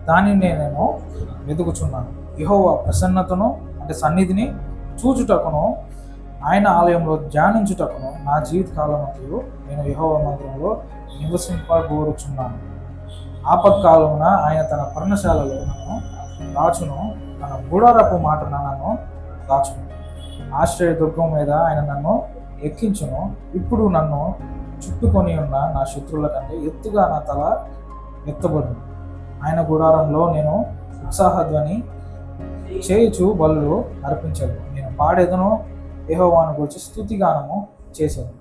దానిని నేను వెతుకుచున్నాను. యెహోవా ప్రసన్నతను అంటే సన్నిధిని చూచుటకును, ఆయన ఆలయంలో ధ్యానించుటకును నా జీవితకాలమంతయు నేను యెహోవా మందిరంలో నివసింపగోరుచున్నాను. ఆపత్కాలమున ఆయన తన పర్ణశాలలో నన్ను దాచును, తన గుడారపు మాటన నన్ను దాచును. ఆశ్రయ దుర్గం మీద ఆయన నన్ను ఎక్కించును. ఇప్పుడు నన్ను చుట్టుకొని ఉన్న నా శత్రువుల కంటే ఎత్తుగా నా తల ఎత్తబడును. ఆయన గుడారంలో నేను ఉత్సాహధ్వని చేయుచు బలులు అర్పించదు. నేను పాడేదను, యెహోవాను గురించి స్తుతిగానము చేశాను.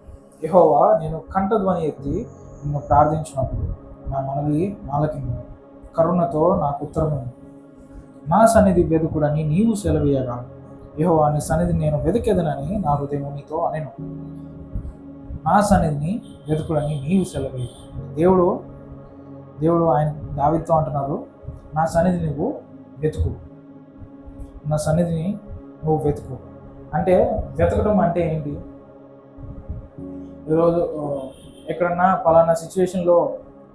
యెహోవా, నేను కంఠధ్వని ఎత్తి నిన్ను ప్రార్థించినప్పుడు నా మనవి ఆలకించు. కరుణతో నాకు ఉత్తరము. నా సన్నిధి వెతుకుడని నీవు సెలవీయగా, యెహోవా నీ సన్నిధిని నేను వెతికెదనని నా హృదయం నీతో అనెను. నా సన్నిధిని వెతుకుడని నీవు సెలవీయ. దేవుడు ఆయన దావీదుతో అంటున్నారు, నా సన్నిధి నువ్వు వెతుకు, నా సన్నిధిని నువ్వు వెతుకు. అంటే వెతకడం అంటే ఏంటి? ఈరోజు ఎక్కడన్నా పలానా సిచ్యువేషన్లో,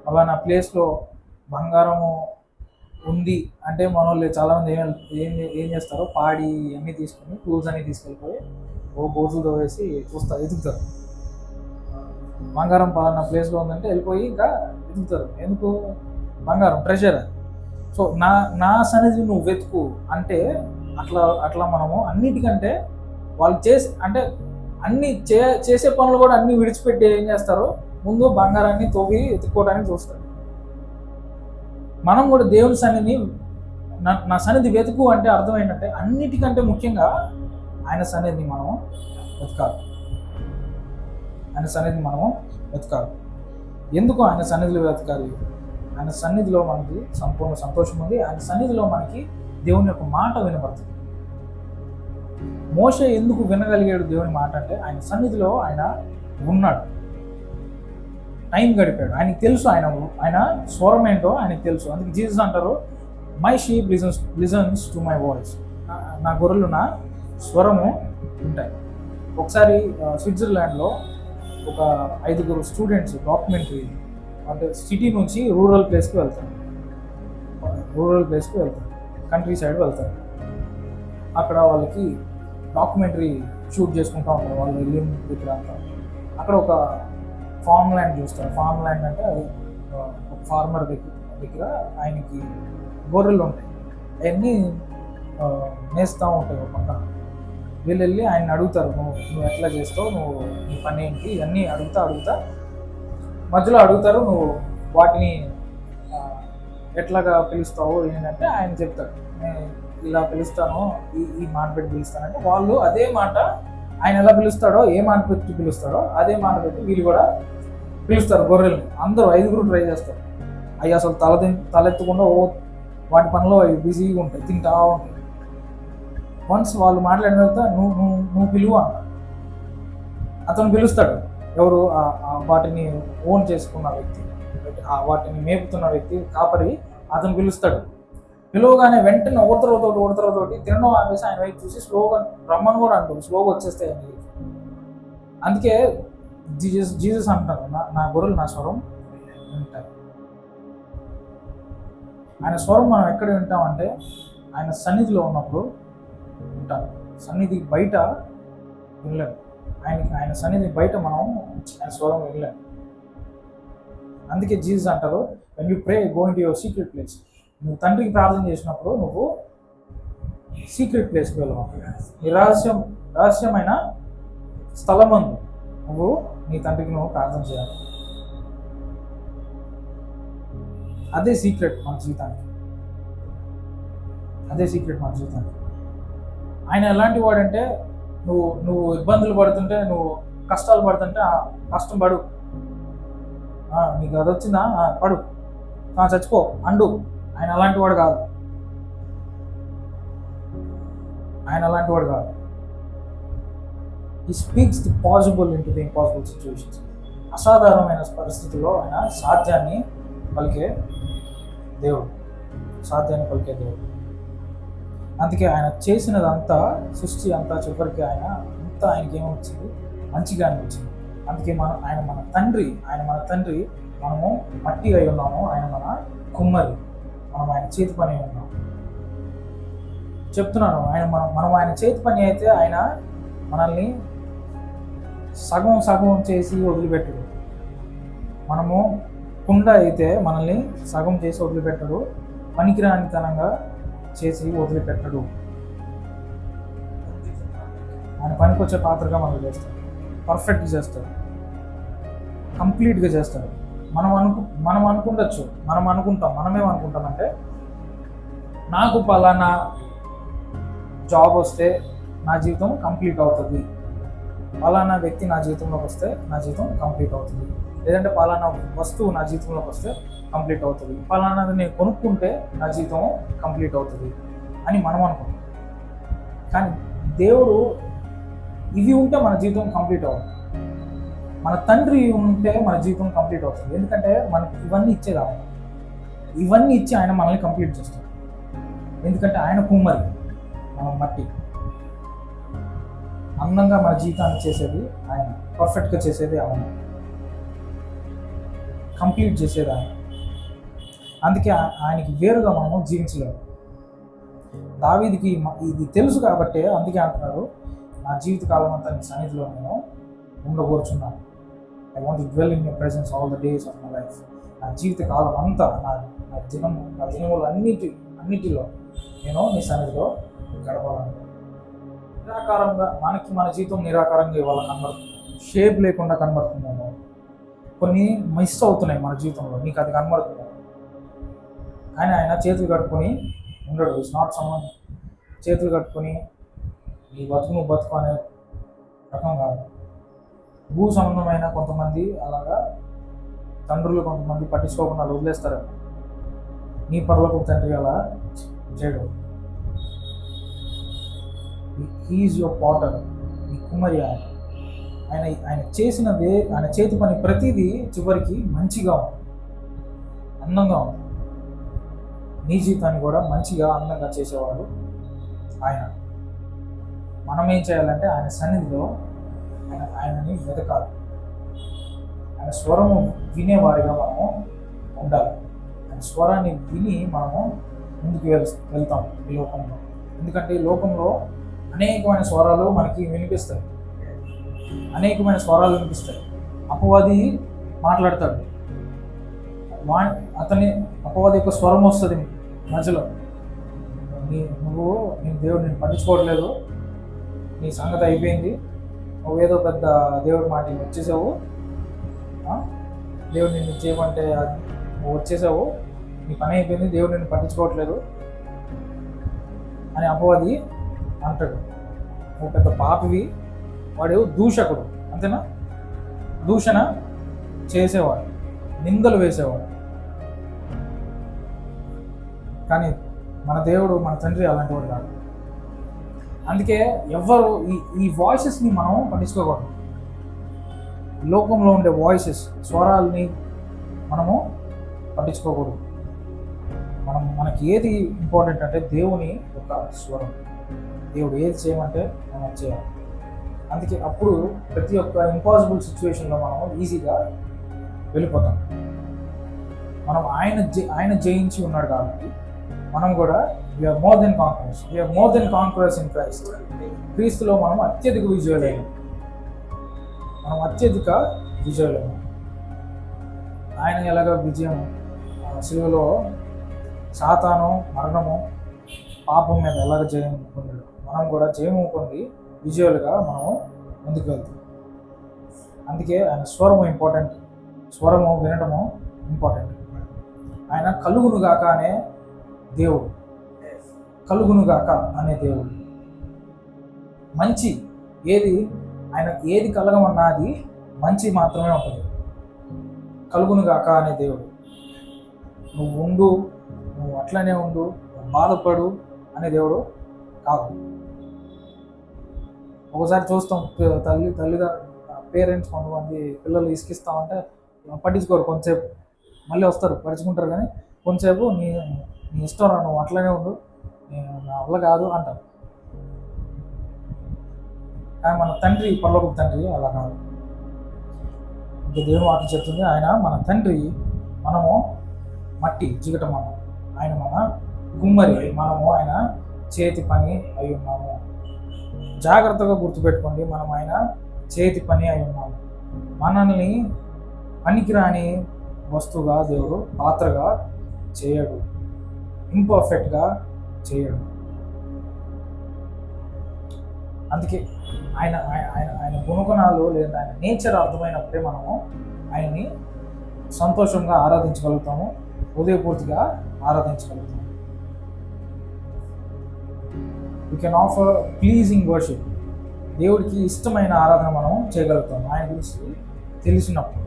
పలానా ప్లేస్లో బంగారము ఉంది అంటే మన వాళ్ళు చాలామంది ఏం చేస్తారో పాడి అన్నీ తీసుకొని టూల్స్ అన్నీ తీసుకెళ్ళిపోయి బోర్సులతో వేసి ఎదుగుతారు. బంగారం పలానా ప్లేస్లో ఉందంటే వెళ్ళిపోయి ఇంకా ఎదుగుతారు. ఎందుకు? బంగారం ట్రెజర్. సో నా సన్నిధి నువ్వు వెతుకు అంటే అట్లా మనము అన్నిటికంటే వాళ్ళు చేసే పనులు కూడా అన్నీ విడిచిపెట్టి ఏం చేస్తారు? ముందు బంగారాన్ని తవ్వి ఎత్తుకోవడానికి చూస్తారు. మనం కూడా దేవుని సన్నిధిని, నా సన్నిధి వెతుకు అంటే అర్థం ఏంటంటే అన్నిటికంటే ముఖ్యంగా ఆయన సన్నిధిని మనం వెతకాలి. ఎందుకు ఆయన సన్నిధిలో వెతకాలి? ఆయన సన్నిధిలో మనకి సంపూర్ణ సంతోషం ఉంది. ఆయన సన్నిధిలో మనకి దేవుని యొక్క మాట వినబడుతుంది. మోషే ఎందుకు వినగలిగాడు దేవుని మాట అంటే ఆయన సన్నిధిలో ఆయన ఉన్నాడు, టైం గడిపాడు, ఆయనకి తెలుసు ఆయన స్వరం ఏంటో ఆయనకి తెలుసు. అందుకే జీసస్ అంటారు, my sheep listens to my voice. నా గొర్రెలు నా స్వరము ఉంటాయి. ఒకసారి స్విట్జర్లాండ్లో ఒక 5 స్టూడెంట్స్ డాక్యుమెంటరీ అంటే సిటీ నుంచి రూరల్ ప్లేస్కి వెళ్తారు, కంట్రీ సైడ్ వెళ్తారు. అక్కడ వాళ్ళకి డాక్యుమెంటరీ షూట్ చేసుకుంటూ ఉంటారు వాళ్ళు వెళ్ళిన దగ్గర అంతా. అక్కడ ఒక ఫార్మ్ ల్యాండ్ చూస్తారు. ఫార్మ్ ల్యాండ్ అంటే అది ఒక ఫార్మర్ దగ్గర ఆయనకి గొర్రెలు ఉంటాయి, అవన్నీ మేస్తూ ఉంటాయి ఒక పక్కన. వీళ్ళు వెళ్ళి ఆయన అడుగుతారు, నువ్వు ఎట్లా చేస్తావు, నువ్వు నీ పని ఏంటి, ఇవన్నీ అడుగుతా మధ్యలో అడుగుతారు, నువ్వు వాటిని ఎట్లాగా పిలుస్తావు ఏంటంటే ఆయన చెప్తాడు, నేను ఇలా పిలుస్తాను, ఈ మాట పెట్టి పిలుస్తానంటే వాళ్ళు అదే మాట ఆయన ఎలా పిలుస్తాడో, ఏ మాట పెట్టి పిలుస్తాడో అదే మాట పెట్టి వీళ్ళు కూడా పిలుస్తారు గొర్రెల్ని. అందరూ 5 ట్రై చేస్తారు. అవి అసలు తలెత్తకుండా వాటి పనిలో అవి బిజీగా ఉంటాయి, తింటా ఉంటాయి. వన్స్ వాళ్ళు మాట్లాడిన తర్వాత నువ్వు పిలువు అంటారు. అతను పిలుస్తాడు, ఎవరు వాటిని ఓన్ చేసుకున్న వ్యక్తి, వాటిని మేపుతున్న వ్యక్తి, కాపరి. అతను పిలుస్తాడు. పిలువగానే వెంటనే ఓడతరతోటి తినడం ఆపేసి ఆయన వైపు చూసి స్లోగా రమ్మని కూడా అంటారు, స్లోగా వచ్చేస్తాయి అని. అందుకే జీసస్ అంటారు, నా గొర్రెలు నా స్వరం వింటారు. ఆయన స్వరం మనం ఎక్కడ వింటామంటే ఆయన సన్నిధిలో ఉన్నప్పుడు వింటాం. సన్నిధి బయట వినలేము. ఆయన సన్నిధి బయట మనం ఆయన స్వరం వినలేము. అందుకే జీసస్ అంటారు, when you pray go into your secret place. నువ్వు తండ్రికి ప్రార్థన చేసినప్పుడు నువ్వు సీక్రెట్ ప్లేస్కి వెళ్ళవు. నీ రహస్యమైన స్థలమందు నువ్వు నీ తండ్రికి నువ్వు ప్రార్థన చేయాలి. అదే సీక్రెట్ మన జీవితానికి. ఆయన ఎలాంటి వాడంటే నువ్వు ఇబ్బందులు పడుతుంటే, నువ్వు కష్టాలు పడుతుంటే కష్టం పడు, నీకు అది వచ్చిందా పడు, చచ్చిపో అండు. ఆయన అలాంటి వాడు కాదు. He speaks the possible into the impossible situations. అసాధారణమైన పరిస్థితుల్లో ఆయన సాధ్యాన్ని పలికే దేవుడు. అందుకే ఆయన చేసినదంతా, సృష్టి అంతా చివరికి ఆయనకి ఏమొచ్చింది, మంచిగా అనిపించింది. అందుకే ఆయన మన తండ్రి, మనము మట్టి అయి ఉన్నాము, ఆయన మన కుమ్మరి, మనం ఆయన చేతి పని అయి ఉన్నాము. చెప్తున్నాను, మనం ఆయన చేతి పని అయితే ఆయన మనల్ని సగం చేసి వదిలిపెట్టడు. మనము కుండ అయితే మనల్ని సగం చేసి వదిలిపెట్టడు, పనికిరానితనంగా చేసి వదిలిపెట్టడు. ఆయన పనికొచ్చే పాత్రగా మనం చేస్తాడు, పర్ఫెక్ట్గా చేస్తాడు, కంప్లీట్గా చేస్తాడు. మనం అనుకుండొచ్చు, మనమేమనుకుంటామంటే నాకు పలానా జాబ్ వస్తే నా జీవితం కంప్లీట్ అవుతుంది, పలానా వ్యక్తి నా జీవితంలోకి వస్తే నా జీవితం కంప్లీట్ అవుతుంది, లేదంటే పలానా వస్తువు నా జీవితంలోకి వస్తే కంప్లీట్ అవుతుంది, పలానాది నేను కొనుక్కుంటే నా జీవితం కంప్లీట్ అవుతుంది అని మనం అనుకుంటాం. కానీ దేవుడు ఇవి ఉంటే మన జీవితం కంప్లీట్ అవుతుంది, మన తండ్రి ఉంటే మన జీవితం కంప్లీట్ అవుతుంది. ఎందుకంటే మనకి ఇవన్నీ ఇచ్చే కావాలి, ఇవన్నీ ఇచ్చి ఆయన మనల్ని కంప్లీట్ చేస్తాడు. ఎందుకంటే ఆయన కుమ్మరి, మనం మట్టి. అందంగా మన జీవితాన్ని చేసేది ఆయన, పర్ఫెక్ట్గా చేసేది ఆయన, కంప్లీట్ చేసేది ఆయన. అందుకే ఆయనకి వేరుగా మనము జీవించలేము. దావీదుకి ఇది తెలుసు కాబట్టి అందుకే అంటున్నారు, నా జీవితకాలం అంతా నీ సన్నిధిలో నేను ఉండకూర్చున్నాను. I want to dwell in your presence all the days of my life. నా జీవితకాలం అంతా, నా దినములు అన్నిటిలో నేను నీ సన్నిధిలో గడపాలను. నిరాకారంగా మన జీవితం నిరాకారంగా ఇవాళ కనబడుతుంది, షేప్ లేకుండా కనబడుతున్నాము. కొన్ని మిస్ అవుతున్నాయి మన జీవితంలో, నీకు అది కనబడుతుంది. కానీ ఆయన చేతులు కట్టుకొని ఉండడు. ఇట్స్ నాట్ సమ్మన్ చేతులు కట్టుకొని నీ బతుకు అనే రకం కాదు. భూ సంబంధమైన కొంతమంది అలాగా తండ్రులు కొంతమంది పట్టించుకోకుండా వదిలేస్తారు. నీ పరలోకపు తండ్రి అలా చేయడు. హీఈస్ యువర్ పాటర్, నీ కుమ్మరి ఆయన చేసినదే, ఆయన చేతి పని ప్రతిదీ చివరికి మంచిగా ఉంది, అందంగా ఉంది. నీ జీవితాన్ని కూడా మంచిగా అందంగా చేసేవాడు ఆయన. మనం ఏం చేయాలంటే ఆయన సన్నిధిలో ఆయనని వెతకాలి. ఆయన స్వరము వినేవారిగా మనము ఉండాలి. ఆయన స్వరాన్ని విని మనము ముందుకు వెళ్తాం ఈ లోకంలో. ఎందుకంటే ఈ లోకంలో అనేకమైన స్వరాలు మనకి వినిపిస్తాయి. అనేకమైన స్వరాలు వినిపిస్తాయి. అపవాది మాట్లాడతాడు. అపవాది యొక్క స్వరం వస్తుంది మధ్యలో. నేను దేవుడు నేను పట్టించుకోవట్లేదు, నీ సంగతి అయిపోయింది, నువ్వు ఏదో పెద్ద దేవుడి మాట వచ్చేసావు, దేవుడు నిన్ను చేయమంటే నువ్వు వచ్చేసావు, నీ పని అయిపోయింది, దేవుడు నిన్ను పట్టించుకోవట్లేదు అని అపవాది అంటాడు. నువ్వు పెద్ద పాపివి, వాడు దూషకుడు, అంతేనా? దూషణ చేసేవాడు, నిందలు వేసేవాడు. కానీ మన దేవుడు, మన తండ్రి అలాంటి వాడు కాదు. అందుకే ఎవ్వరు ఈ వాయిసెస్ని మనం పట్టించుకోకూడదు. లోకంలో ఉండే వాయిసెస్, స్వరాల్ని మనము పట్టించుకోకూడదు. మనకి ఏది ఇంపార్టెంట్ అంటే దేవుని యొక్క స్వరం. దేవుడు ఏది చేయమంటే మనం చేయాలి. అందుకే అప్పుడు ప్రతి ఒక్క ఇంపాసిబుల్ సిచ్యువేషన్లో మనం ఈజీగా వెళ్ళిపోతాం. మనం ఆయన జయించి ఉన్నాడు కాబట్టి మనం కూడా we are more than conquerors. We are more than conquerors in Christ. క్రీస్తులో మనం అత్యధిక విజయులైన, మనం అత్యధిక విజయులైన. ఆయన ఎలాగ విజయం శిలువలో సాతాను, మరణము, పాపం మీద ఎలాగ జయం పొందాడు, మనం కూడా జయము పొంది విజయులుగా మనము ముందుకు వెళ్తాం. అందుకే ఆయన స్వరము ఇంపార్టెంట్. స్వరము వినడము ఇంపార్టెంట్. ఆయన కలుగునుగాక అనే దేవుడు, కలుగునుగాక అనే దేవుడు. మంచి ఏది కలగమన్నా అది మంచి మాత్రమే ఉంటుంది. కలుగునుగాక అనే దేవుడు. నువ్వు అట్లనే ఉండు, బాధపడు అనే దేవుడు కాదు. ఒకసారి చూస్తాం, తల్లిగా పేరెంట్స్ కొంతమంది పిల్లలు ఇసుకిస్తామంటే పట్టించుకోరు. కొంతసేపు మళ్ళీ వస్తారు, పట్టించుకుంటారు. కానీ కొంతసేపు నీ ఇష్టం, నువ్వు అట్లనే ఉండు, నా వల్ల కాదు అంటారు. కానీ మన తండ్రి, పరలోకపు తండ్రి అలా కాదు. ఇంకా దేవుని వాక్యం చెప్తుంది, ఆయన మన తండ్రి, మనము మట్టి జిగట, ఆయన మన గుమ్మరి, మనము ఆయన చేతి పని అయి ఉన్నాము. జాగ్రత్తగా గుర్తుపెట్టుకోండి, మనం ఆయన చేతి పని అయి ఉన్నాము. మనల్ని పనికిరాని వస్తువుగా దేవుడు, పాత్రగా చేయడు, ఇంపర్ఫెక్ట్గా చేయడు. అందుకే ఆయన గుణగుణాలు లేదా ఆయన నేచర్ అర్థమైనప్పుడే మనము ఆయన్ని సంతోషంగా ఆరాధించగలుగుతాము, హృదయపూర్తిగా ఆరాధించగలుగుతాము. You can offer pleasing worship. దేవుడికి ఇష్టమైన ఆరాధన మనం చేయగలుగుతాం ఆయన గురించి తెలిసినప్పుడు,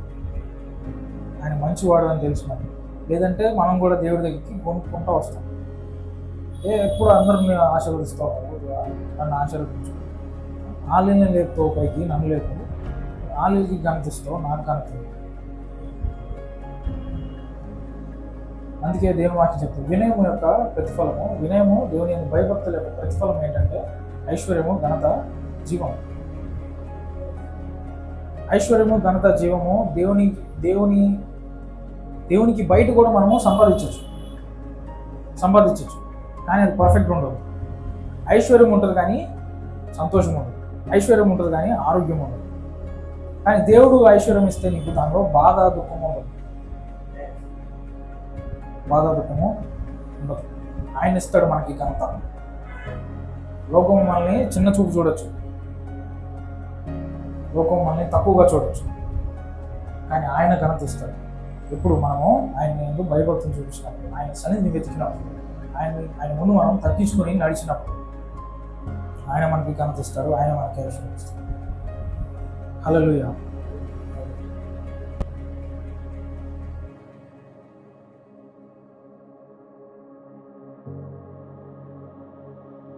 ఆయన మంచివాడు అని తెలిసినప్పుడు. లేదంటే మనం కూడా దేవుడి దగ్గరికి కొనుక్కుంటూ వస్తాం. ఎప్పుడు అందరిని ఆశీర్వదిస్తావు, నన్ను ఆశీర్వదించు, ఆలీని లేపుతావు పైకి, నన్ను లేపు, ఆలీకి కనిపిస్తావు, నాకు కనిపిస్తావు. అందుకే దేవుని వాక్యం చెప్తుంది, వినయము యొక్క ప్రతిఫలము, వినయము దేవుని భయభక్తుల యొక్క ప్రతిఫలం ఏంటంటే ఐశ్వర్యము, ఘనత, జీవము. ఐశ్వర్యము, ఘనత, జీవము దేవునికి బయట కూడా మనము సంపాదించవచ్చు, కానీ అది పర్ఫెక్ట్ ఉండదు. ఐశ్వర్యం ఉంటుంది కానీ సంతోషం ఉండదు, ఐశ్వర్యం ఉంటుంది కానీ ఆరోగ్యం ఉండదు. కానీ దేవుడు ఐశ్వర్యం ఇస్తే నీకు దానిలో బాధ, దుఃఖము ఉండదు. బాధ, దుఃఖము ఉండదు. ఆయన ఇస్తాడు మనకి ఘనత. లోకం మనల్ని చిన్న చూపు చూడొచ్చు, లోకం మనల్ని తక్కువగా చూడొచ్చు, కానీ ఆయన ఘనత ఇస్తాడు. ఎప్పుడు మనము ఆయన ముందు భయభక్తులు చూపించినప్పుడు, ఆయన సన్నిధిని వెతికినప్పుడు, ఆయన ముందు మనం తగ్గించుకొని నడిచినప్పుడు ఆయన మనకి ఘనత ఇస్తాడు, ఆయన మనకి ఐశ్వర్యం ఇస్తాడు. హల్లెలూయా.